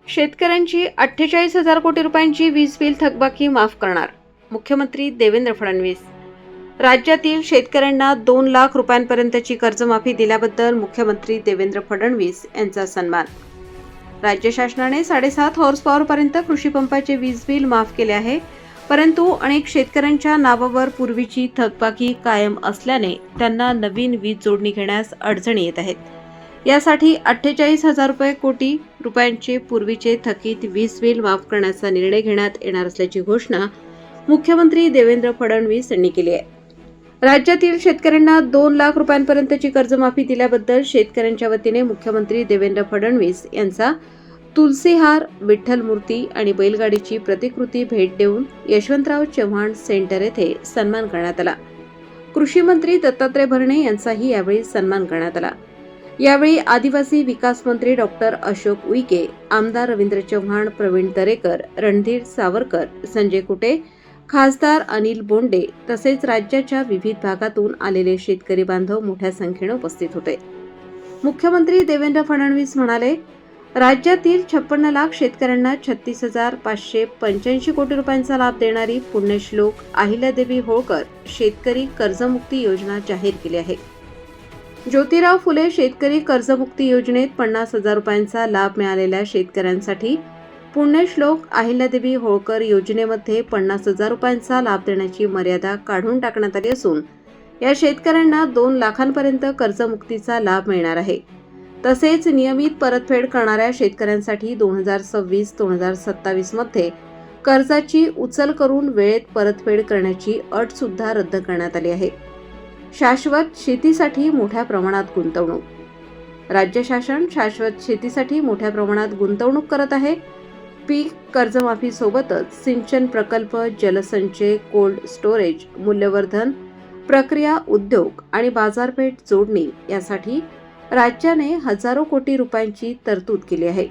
शेतकऱ्यांची 48,000 कोटी रुपयांची वीज बिल थकबाकी माफ करणार मुख्यमंत्री देवेंद्र फडणवीस. राज्यातील शेतकऱ्यांना 2 लाख रुपयांपर्यंतची कर्जमाफी दिल्याबद्दल मुख्यमंत्री देवेंद्र फडणवीस यांचा सन्मान. राज्य शासनाने 7.5 हॉर्स पॉवरपर्यंत कृषी पंपाचे वीज बिल माफ केले आहे, परंतु अनेक शेतकऱ्यांच्या नावावर पूर्वीची थकबाकी कायम असल्याने त्यांना नवीन वीज जोडणी घेण्यास अडचणी येत आहेत. यासाठी 48,000 कोटी रुपयांचे पूर्वीचे थकीत वीज बिल माफ करण्याचा निर्णय घेण्यात येणार असल्याची घोषणा मुख्यमंत्री देवेंद्र फडणवीस यांनी केली आहे. राज्यातील शेतकऱ्यांना 2 लाख रुपयांपर्यंतची कर्जमाफी दिल्याबद्दल शेतकऱ्यांच्या वतीने मुख्यमंत्री देवेंद्र फडणवीस यांचा तुलसीहार, विठ्ठल मूर्ती आणि बैलगाडीची प्रतिकृती भेट देऊन यशवंतराव चव्हाण सेंटर येथे सन्मान करण्यात आला. कृषी मंत्री दत्तात्रय भरणे यांचाही यावेळी सन्मान करण्यात आला. यावेळी आदिवासी विकास मंत्री डॉक्टर अशोक उईके, आमदार रवींद्र चव्हाण, प्रवीण दरेकर, रणधीर सावरकर, संजय कुटे, खासदार अनिल बोंडे तसेच राज्याच्या विविध भागातून आलेले शेतकरी बांधव मोठ्या संख्येने उपस्थित होते. मुख्यमंत्री देवेंद्र फडणवीस म्हणाले, राज्यातील 56 लाख शेतकऱ्यांना 36,585 कोटी रुपयांचा लाभ देणारी पुण्यश्लोक अहिल्यादेवी होळकर शेतकरी कर्जमुक्ती योजना जाहीर केली आहे. ज्योतिराव फुले शेतकरी कर्जमुक्ती योजनेत 50,000 रुपयांचा लाभ मिळालेल्या शेतकऱ्यांसाठी पुण्यश्लोक अहिल्यादेवी होळकर योजनेमध्ये 50,000 रुपयांचा लाभ देण्याची मर्यादा काढून टाकण्यात आली असून या शेतकऱ्यांना 2 लाखांपर्यंत कर्जमुक्तीचा लाभ मिळणार आहे. तसेच नियमित परतफेड करणाऱ्या शेतकऱ्यांसाठी 2026-2027 मध्ये कर्जाची उचल करून वेळेत परतफेड करण्याची अट सुद्धा रद्द करण्यात आली आहे. शाश्वत शेतीसाठी मोठ्या प्रमाणात गुंतवणूक. राज्य शासन शाश्वत शेतीसाठी मोठ्या प्रमाणात गुंतवणूक करत आहे. पीक कर्जमाफीसोबतच सिंचन प्रकल्प, जलसंचय, कोल्ड स्टोरेज, मूल्यवर्धन, प्रक्रिया उद्योग आणि बाजारपेठ जोडणी यासाठी राज्याने हजारो कोटी रुपयांची तरतूद केली आहे.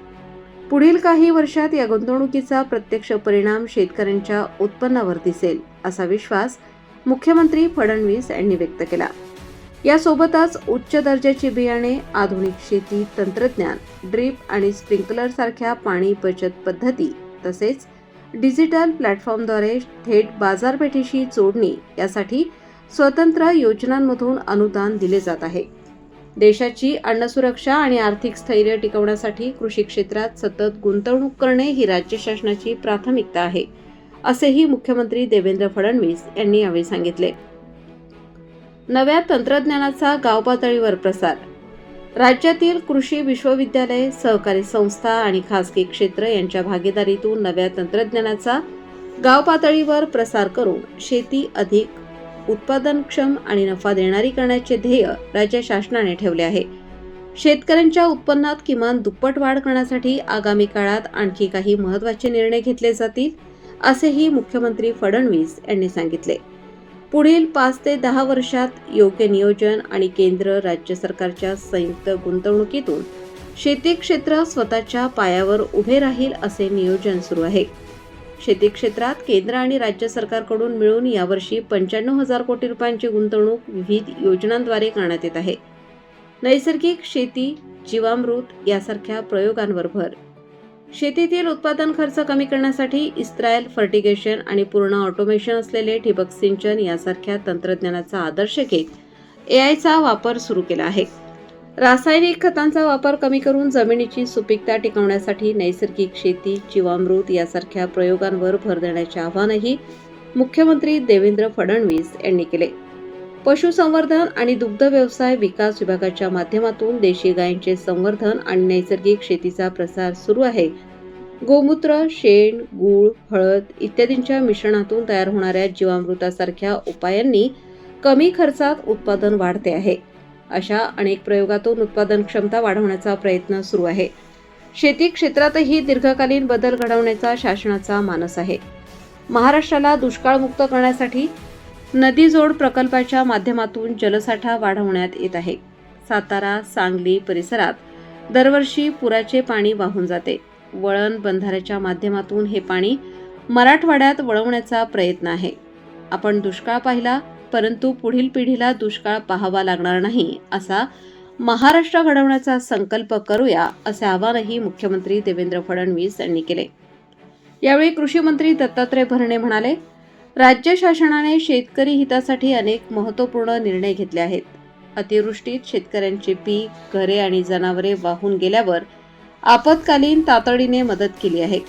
पुढील काही वर्षात या गुंतवणुकीचा प्रत्यक्ष परिणाम शेतकऱ्यांच्या उत्पन्नावर दिसेल असा विश्वास मुख्यमंत्री फडणवीस यांनी व्यक्त केला. यासोबतच उच्च दर्जाची बियाणे, आधुनिक शेती तंत्रज्ञान, ड्रीप आणि स्प्रिंकलर सारख्या पाणी बचत पद्धती तसेच डिजिटल प्लॅटफॉर्मद्वारे थेट बाजारपेठेशी जोडणी यासाठी स्वतंत्र योजनांमधून अनुदान दिले जात आहे. देशाची अन्नसुरक्षा आणि आर्थिक स्थैर्य टिकवण्यासाठी कृषी क्षेत्रात सतत गुंतवणूक करणे ही राज्य शासनाची प्राथमिकता आहे, असेही मुख्यमंत्री देवेंद्र फडणवीस यांनी यावेळी सांगितले. नव्या तंत्रज्ञानाचा गावपातळीवर प्रसार. राज्यातील कृषी विश्वविद्यालय, सहकारी संस्था आणि खासगी क्षेत्र यांच्या भागीदारीतून नव्या तंत्रज्ञानाचा गावपातळीवर प्रसार करून शेती अधिक उत्पादनक्षम आणि नफा देणारी करण्याचे ध्येय राज्य शासनाने ठेवले आहे. शेतकऱ्यांच्या उत्पन्नात किमान दुप्पट वाढ करण्यासाठी आगामी काळात आणखी काही महत्त्वाचे निर्णय घेतले जातील, असेही मुख्यमंत्री फडणवीस यांनी सांगितले. पुढील 5 ते 10 वर्षात योग्य नियोजन आणि केंद्र राज्य सरकारच्या संयुक्त गुंतवणुकीतून शेती क्षेत्र स्वतःच्या पायावर उभे राहील असे नियोजन सुरू आहे. शेती क्षेत्रात केंद्र आणि राज्य सरकारकडून मिळून यावर्षी 95,000 कोटी रुपयांची गुंतवणूक विविध योजनांद्वारे करण्यात येत आहे. नैसर्गिक शेती, जीवामृत यासारख्या प्रयोगांवर भर. शेतीतील उत्पादन खर्च कमी करण्यासाठी इस्रायल फर्टिगेशन आणि पूर्ण ऑटोमेशन असलेले ठिबक सिंचन यासारख्या तंत्रज्ञानाचा आदर्श घेत एआयचा वापर सुरू केला आहे. रासायनिक खतांचा वापर कमी करून जमिनीची सुपीकता टिकवण्यासाठी नैसर्गिक शेती, जीवामृत यासारख्या प्रयोगांवर भर देण्याचे आवाहनही मुख्यमंत्री देवेंद्र फडणवीस यांनी केले. पशुसंवर्धन आणि दुग्ध व्यवसाय विकास विभागाच्या माध्यमातून देशी गायींचे संवर्धन आणि नैसर्गिक शेतीचा प्रसार सुरू आहे. गोमूत्र, शेण, गूळ, हळद इत्यादींच्या मिश्रणातून तयार होणाऱ्या जीवामृतासारख्या उपायांनी कमी खर्चात उत्पादन वाढते आहे. अशा अनेक प्रयोगातून उत्पादन क्षमता वाढवण्याचा प्रयत्न सुरू आहे. शेती क्षेत्रातही दीर्घकालीन बदल घडवण्याचा शासनाचा मानस आहे. महाराष्ट्राला दुष्काळमुक्त करण्यासाठी नदीजोड प्रकल्पाच्या माध्यमातून जलसाठा वाढवण्यात येत आहे. सातारा, सांगली परिसरात दरवर्षी पुराचे पाणी वाहून जाते. वळण बंधाऱ्याच्या माध्यमातून हे पाणी मराठवाड्यात वळवण्याचा प्रयत्न आहे. आपण दुष्काळ पाहिला, परंतु पुढील पिढीला दुष्काळ पाहावा लागणार नाही, असा महाराष्ट्र घडवण्याचा संकल्प करूया, असे आवाहनही मुख्यमंत्री देवेंद्र फडणवीस यांनी केले. यावेळी कृषी मंत्री दत्तात्रय भरणे म्हणाले, राज्य शासनाने शेतकरी हितासाठी अनेक महत्त्वपूर्ण निर्णय घेतले आहेत. अतिवृष्टीत शेतकऱ्यांचे पीक, घरे आणि जनावरे वाहून गेल्यावर आपत्कालीन तातडीने मदत केली आहे.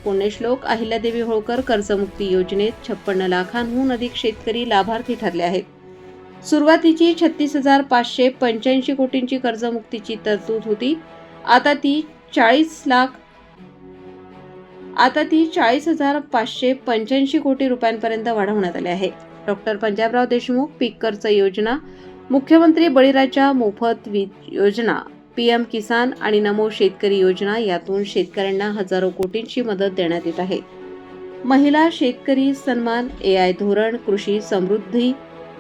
पुण्यश्लोक अहिल्यादेवी होळकर कर्जमुक्ती योजनेत 56 लाखांहून अधिक शेतकरी लाभार्थी ठरले आहेत. सुरुवातीची 36,585 कोटींची कर्जमुक्तीची तरतूद होती. आता ती 40,585 कोटी रुपयांपर्यंत वाढवण्यात आली आहे. डॉक्टर पंजाबराव देशमुख पीक कर्ज योजना, मुख्यमंत्री बळीराजा मोफत वीज योजना, पीएम किसान आणि नमो शेतकरी योजना यातून शेतकऱ्यांना हजारो कोटींची मदत देण्यात येत आहे. महिला शेतकरी सन्मान, AI धोरण, कृषी समृद्धी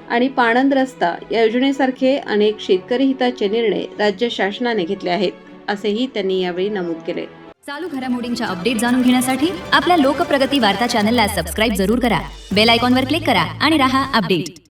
आणि पाणंद रस्ता या योजनेसारखे अनेक शेतकरी हिताचे निर्णय राज्य शासनाने घेतले आहेत, असेही त्यांनी यावेळी नमूद केले. चालू घडामोडींच्या अपडेट जाणून घेण्यासाठी आपल्या लोकप्रगती वार्ता चॅनलला सबस्क्राईब जरूर करा. बेल आयकॉनवर क्लिक करा आणि रहा अपडेट.